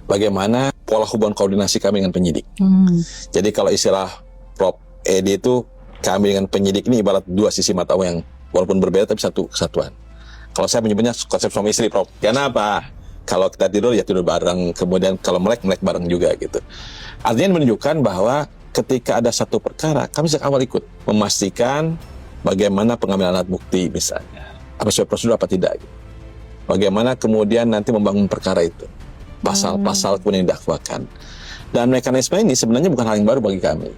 bagaimana pola hubungan koordinasi kami dengan penyidik. Jadi kalau istilah Prof. Edi itu, kami dengan penyidik ini ibarat dua sisi mata uang yang walaupun berbeda tapi satu kesatuan. Kalau saya menyebutnya konsep suami istri, Prof. Kenapa? Kalau kita tidur ya tidur bareng, kemudian kalau melek bareng juga gitu. Artinya menunjukkan bahwa ketika ada satu perkara, kami sejak awal ikut memastikan bagaimana pengambilan alat bukti misalnya, apa sesuai prosedur apa tidak. Gitu. Bagaimana kemudian nanti membangun perkara itu, pasal-pasal kemudian didakwakan. Dan mekanisme ini sebenarnya bukan hal yang baru bagi kami,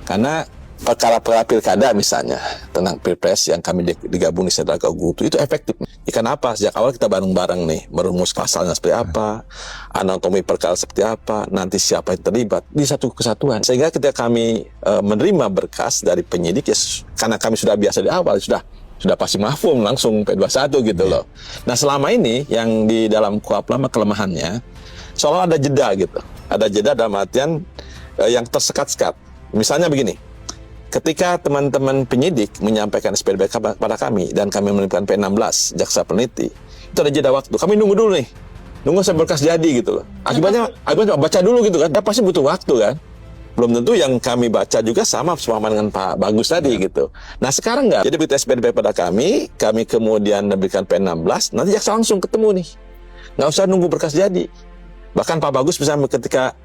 karena perkara-perkara pilkada misalnya tentang pilpres yang kami digabung di Sentra Gaugutu itu efektif. Kenapa? Sejak awal kita bareng-bareng nih merumus pasalnya seperti apa, anatomi perkara seperti apa, nanti siapa yang terlibat di satu kesatuan. Sehingga ketika kami menerima berkas dari penyidik ya, karena kami sudah biasa di awal sudah pasti mafhum langsung P21 gitu loh. Nah selama ini yang di dalam KUHP lama kelemahannya seolah ada jeda gitu, ada jeda dalam artian yang tersekat-sekat. Misalnya begini. Ketika teman-teman penyidik menyampaikan SPDP kepada kami dan kami menemukan P16 jaksa peneliti, itu ada jeda waktu. Kami nunggu dulu nih, nunggu sampai berkas jadi gitu loh. Akibatnya baca dulu gitu kan. Ya pasti butuh waktu kan. Belum tentu yang kami baca juga sama dengan Pak Bagus tadi gitu. Nah sekarang enggak. Jadi begitu SPDP pada kami kemudian memberikan P16, nanti jaksa langsung ketemu nih. Nggak usah nunggu berkas jadi. Bahkan Pak Bagus misalnya ketika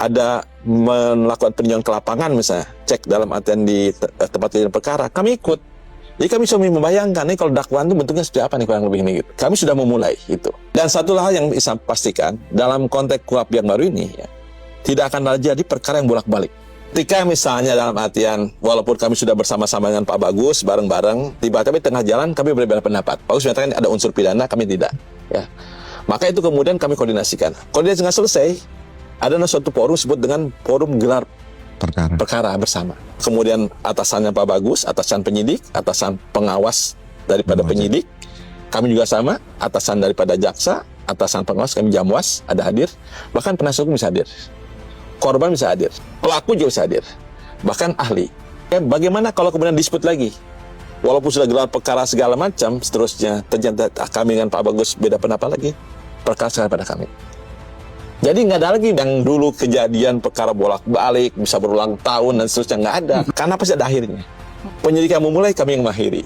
ada melakukan peninjauan ke lapangan misalnya, cek dalam artian di tempat kejadian perkara, kami ikut. Jadi kami sudah membayangkan nih kalau dakwaan itu bentuknya seperti apa nih kurang lebih ini gitu. Kami sudah memulai itu. Dan satu hal yang bisa pastikan dalam konteks KUHP yang baru ini ya, tidak akan terjadi perkara yang bolak-balik. Ketika misalnya dalam artian walaupun kami sudah bersama-sama dengan Pak Bagus bareng-bareng, tiba-tiba di tengah jalan kami berbeda pendapat. Bagus menyatakan ada unsur pidana, kami tidak. Ya. Maka itu kemudian kami koordinasikan. Koordinasi nggak selesai. Ada suatu forum disebut dengan forum gelar perkara bersama. Kemudian atasannya Pak Bagus, atasan penyidik, atasan pengawas daripada penyidik. Kami juga sama, atasan daripada jaksa, atasan pengawas, kami jamwas, ada hadir. Bahkan penasihat hukum bisa hadir. Korban bisa hadir. Pelaku juga bisa hadir. Bahkan ahli. Bagaimana kalau kemudian disput lagi? Walaupun sudah gelar perkara segala macam, seterusnya ternyata kami dengan Pak Bagus beda pendapat lagi. Perkara sekarang pada kami. Jadi nggak ada lagi yang dulu kejadian perkara bolak-balik, bisa berulang tahun dan seterusnya, nggak ada. Karena pasti ada akhirnya. Penyidik yang memulai, kami yang mengakhiri.